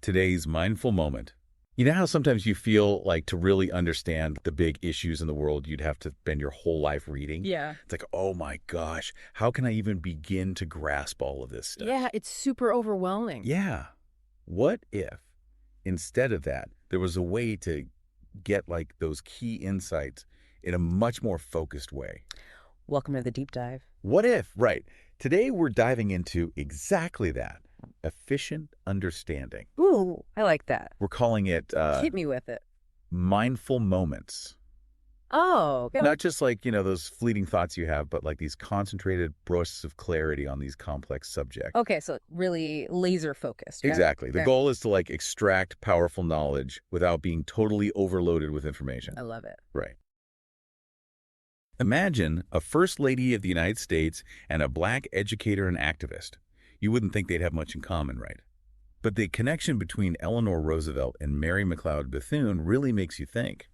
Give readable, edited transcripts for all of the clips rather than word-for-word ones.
Today's mindful moment. You know how sometimes you feel like to really understand the big issues in the world, you'd have to spend your whole life reading? Yeah. It's like, oh my gosh, how can I even begin to grasp all of this stuff? Yeah, it's super overwhelming. Yeah. What if instead of that, there was a way to get like those key insights in a much more focused way? Welcome to the deep dive. What if, right? Today we're diving into exactly that, efficient understanding. Ooh, I like that. We're calling it Hit me with it. mindful moments. Oh, okay. Not just like, those fleeting thoughts you have, but like these concentrated bursts of clarity on these complex subjects. Okay, so really laser focused, right? Exactly. The Okay. goal is to like extract powerful knowledge without being totally overloaded with information. I love it. Right. Imagine a first lady of the United States and a black educator and activist. You wouldn't think they'd have much in common, right? But the connection between Eleanor Roosevelt and Mary McLeod Bethune really makes you think.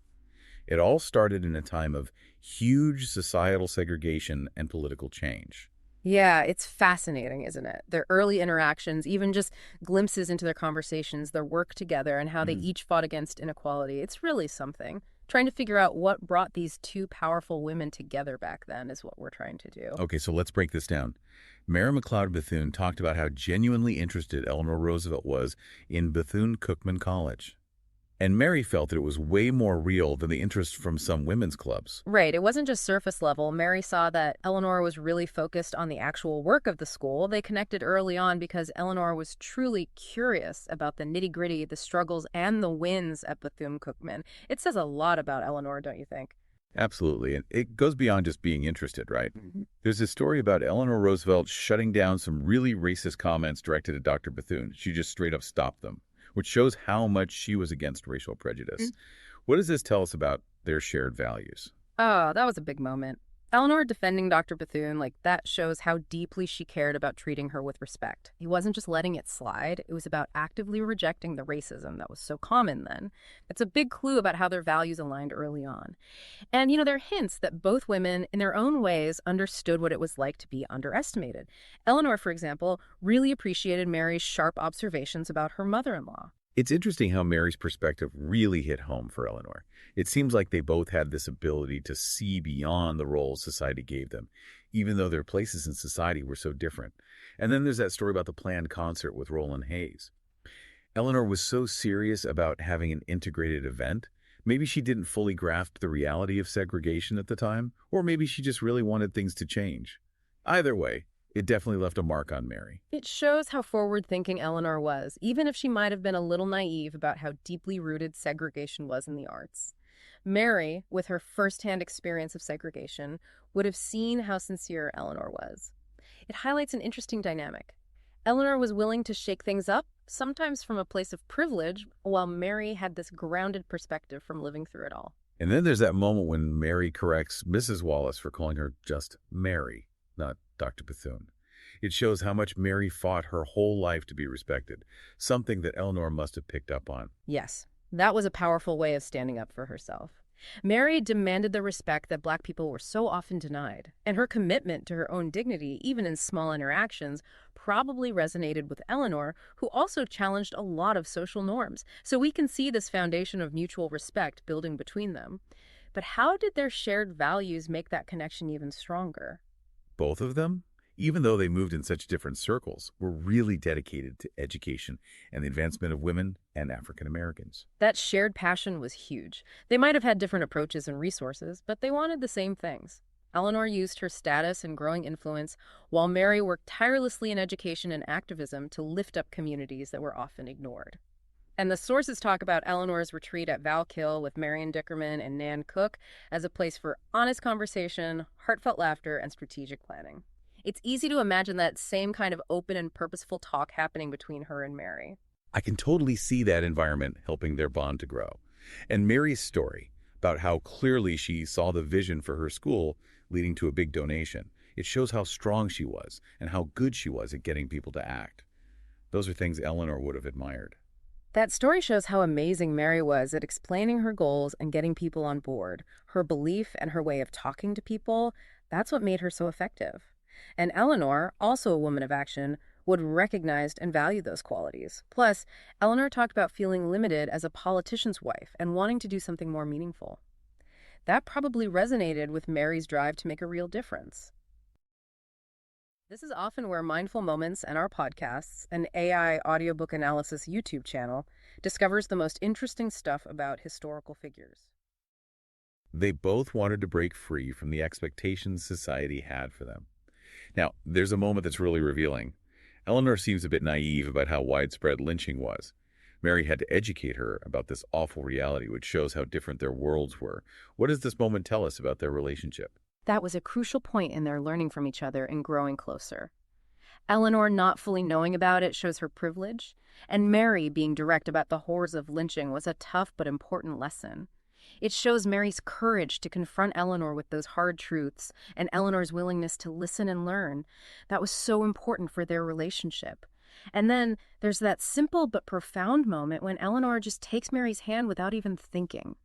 It all started in a time of huge societal segregation and political change. Yeah, it's fascinating, isn't it? Their early interactions, even just glimpses into their conversations, their work together, and how they Mhm. each fought against inequality. It's really something. Trying to figure out what brought these two powerful women together back then is what we're trying to do. Okay, so let's break this down. Mary McLeod Bethune talked about how genuinely interested Eleanor Roosevelt was in Bethune-Cookman College. And Mary felt that it was way more real than the interest from some women's clubs. Right. It wasn't just surface level. Mary saw that Eleanor was really focused on the actual work of the school. They connected early on because Eleanor was truly curious about the nitty gritty, the struggles, and the wins at Bethune-Cookman. It says a lot about Eleanor, don't you think? Absolutely. And it goes beyond just being interested, right? Mhm. There's this story about Eleanor Roosevelt shutting down some really racist comments directed at Dr. Bethune. She just straight up stopped them, which shows how much she was against racial prejudice. What does this tell us about their shared values? Oh, that was a big moment. Eleanor defending Dr. Bethune, like that shows how deeply she cared about treating her with respect. He wasn't just letting it slide, it was about actively rejecting the racism that was so common then. It's a big clue about how their values aligned early on. And, there are hints that both women, in their own ways, understood what it was like to be underestimated. Eleanor, for example, really appreciated Mary's sharp observations about her mother in law. It's interesting how Mary's perspective really hit home for Eleanor. It seems like they both had this ability to see beyond the roles society gave them, even though their places in society were so different. And then there's that story about the planned concert with Roland Hayes. Eleanor was so serious about having an integrated event. Maybe she didn't fully grasp the reality of segregation at the time, or maybe she just really wanted things to change. Either way, it definitely left a mark on Mary. It shows how forward thinking Eleanor was, even if she might have been a little naive about how deeply rooted segregation was in the arts. Mary, with her firsthand experience of segregation, would have seen how sincere Eleanor was. It highlights an interesting dynamic. Eleanor was willing to shake things up, sometimes from a place of privilege, while Mary had this grounded perspective from living through it all. And then there's that moment when Mary corrects Mrs. Wallace for calling her just Mary, not Dr. Bethune. It shows how much Mary fought her whole life to be respected, something that Eleanor must have picked up on. Yes, that was a powerful way of standing up for herself. Mary demanded the respect that Black people were so often denied, and her commitment to her own dignity, even in small interactions, probably resonated with Eleanor, who also challenged a lot of social norms. So we can see this foundation of mutual respect building between them. But how did their shared values make that connection even stronger? Both of them, even though they moved in such different circles, were really dedicated to education and the advancement of women and African Americans. That shared passion was huge. They might have had different approaches and resources, but they wanted the same things. Eleanor used her status and growing influence, while Mary worked tirelessly in education and activism to lift up communities that were often ignored. And the sources talk about Eleanor's retreat at Valkill with Marion Dickerman and Nan Cook as a place for honest conversation, heartfelt laughter, and strategic planning. It's easy to imagine that same kind of open and purposeful talk happening between her and Mary. I can totally see that environment helping their bond to grow. And Mary's story about how clearly she saw the vision for her school leading to a big donation, it shows how strong she was and how good she was at getting people to act. Those are things Eleanor would have admired. That story shows how amazing Mary was at explaining her goals and getting people on board. Her belief and her way of talking to people, that's what made her so effective. And Eleanor, also a woman of action, would recognize and value those qualities. Plus, Eleanor talked about feeling limited as a politician's wife and wanting to do something more meaningful. That probably resonated with Mary's drive to make a real difference. This is often where Mindful Moments and our podcasts, an AI audiobook analysis YouTube channel, discovers the most interesting stuff about historical figures. They both wanted to break free from the expectations society had for them. Now, there's a moment that's really revealing. Eleanor seems a bit naive about how widespread lynching was. Mary had to educate her about this awful reality, which shows how different their worlds were. What does this moment tell us about their relationship? That was a crucial point in their learning from each other and growing closer. Eleanor not fully knowing about it shows her privilege, and Mary being direct about the horrors of lynching was a tough but important lesson. It shows Mary's courage to confront Eleanor with those hard truths and Eleanor's willingness to listen and learn. That was so important for their relationship. And then there's that simple but profound moment when Eleanor just takes Mary's hand without even thinking.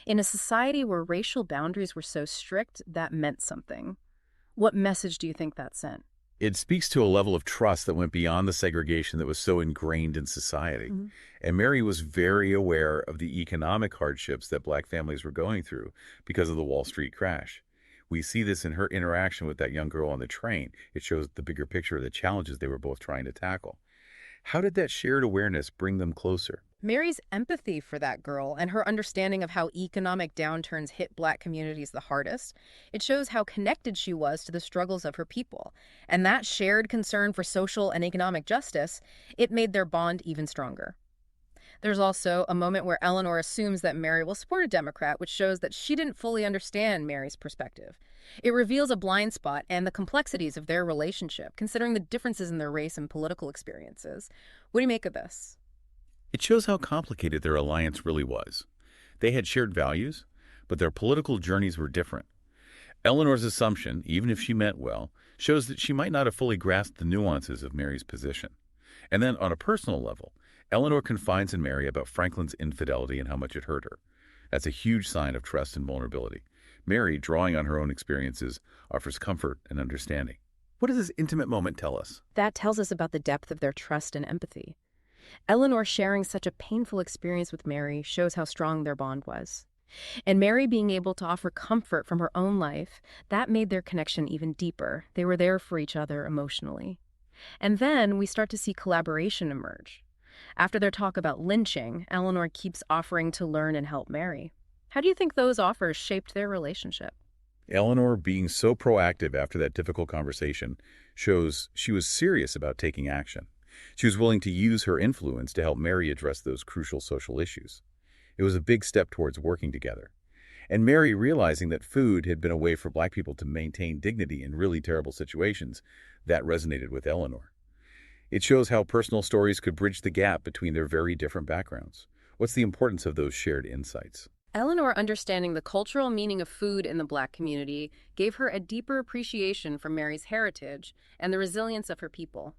In a society where racial boundaries were so strict, that meant something. What message do you think that sent? It speaks to a level of trust that went beyond the segregation that was so ingrained in society. Mhm. And Mary was very aware of the economic hardships that Black families were going through because of the Wall Street crash. We see this in her interaction with that young girl on the train. It shows the bigger picture of the challenges they were both trying to tackle. How did that shared awareness bring them closer? Mary's empathy for that girl and her understanding of how economic downturns hit Black communities the hardest, it shows how connected she was to the struggles of her people. And that shared concern for social and economic justice, it made their bond even stronger. There's also a moment where Eleanor assumes that Mary will support a Democrat, which shows that she didn't fully understand Mary's perspective. It reveals a blind spot and the complexities of their relationship, considering the differences in their race and political experiences. What do you make of this? It shows how complicated their alliance really was. They had shared values, but their political journeys were different. Eleanor's assumption, even if she meant well, shows that she might not have fully grasped the nuances of Mary's position. And then on a personal level, Eleanor confides in Mary about Franklin's infidelity and how much it hurt her. That's a huge sign of trust and vulnerability. Mary, drawing on her own experiences, offers comfort and understanding. What does this intimate moment tell us? That tells us about the depth of their trust and empathy. Eleanor sharing such a painful experience with Mary shows how strong their bond was. And Mary being able to offer comfort from her own life, that made their connection even deeper. They were there for each other emotionally. And then we start to see collaboration emerge. After their talk about lynching, Eleanor keeps offering to learn and help Mary. How do you think those offers shaped their relationship? Eleanor being so proactive after that difficult conversation shows she was serious about taking action. She was willing to use her influence to help Mary address those crucial social issues. It was a big step towards working together. And Mary, realizing that food had been a way for Black people to maintain dignity in really terrible situations, that resonated with Eleanor. It shows how personal stories could bridge the gap between their very different backgrounds. What's the importance of those shared insights? Eleanor understanding the cultural meaning of food in the Black community gave her a deeper appreciation for Mary's heritage and the resilience of her people.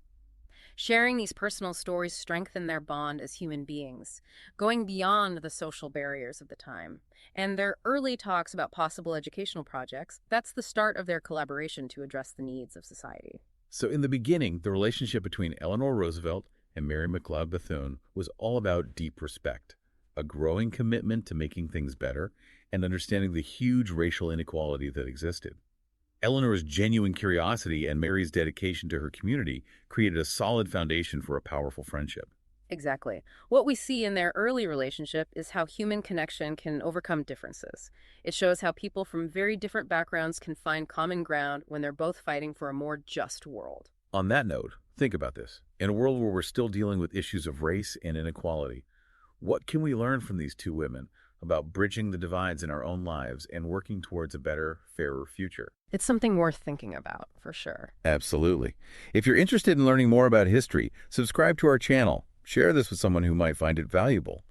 Sharing these personal stories strengthened their bond as human beings, going beyond the social barriers of the time. And their early talks about possible educational projects, that's the start of their collaboration to address the needs of society. So in the beginning, the relationship between Eleanor Roosevelt and Mary McLeod Bethune was all about deep respect, a growing commitment to making things better, and understanding the huge racial inequality that existed. Eleanor's genuine curiosity and Mary's dedication to her community created a solid foundation for a powerful friendship. Exactly. What we see in their early relationship is how human connection can overcome differences. It shows how people from very different backgrounds can find common ground when they're both fighting for a more just world. On that note, think about this. In a world where we're still dealing with issues of race and inequality, what can we learn from these two women about bridging the divides in our own lives and working towards a better, fairer future? It's something worth thinking about, for sure. Absolutely. If you're interested in learning more about history, subscribe to our channel. Share this with someone who might find it valuable.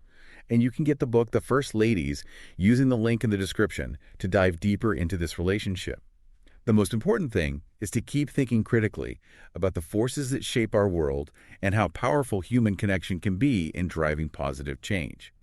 And you can get the book, The First Ladies, using the link in the description to dive deeper into this relationship. The most important thing is to keep thinking critically about the forces that shape our world and how powerful human connection can be in driving positive change.